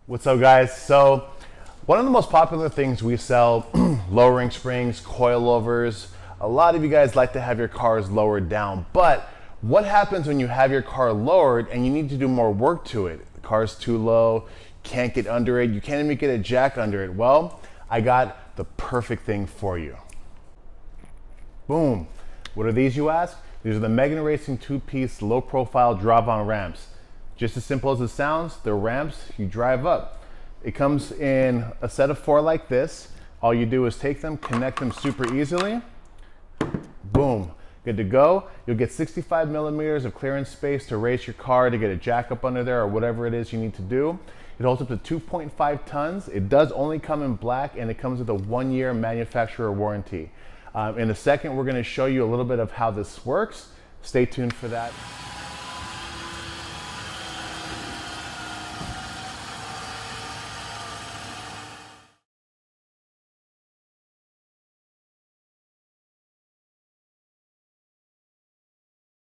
What's up, guys? So one of the most popular things we sell, lowering springs, coilovers. A lot of you guys like to have your cars lowered down, but what happens when you have your car lowered and you need to do more work to it? The car's too low, can't get under it, you can't even get a jack under it. Well, I got the perfect thing for you. Boom. What are these, you ask? These are the Megan Racing two-piece low-profile drop-on ramps. Just as simple as it sounds, they're ramps you drive up. It comes in a set of 4 like this. All you do is take them, connect them super easily. Boom, good to go. You'll get 65 millimeters of clearance space to raise your car, to get a jack up under there or whatever it is you need to do. It holds up to 2.5 tons. It does only come in black, and it comes with a 1-year manufacturer warranty. In a second, we're gonna show you a little bit of how this works. Stay tuned for that.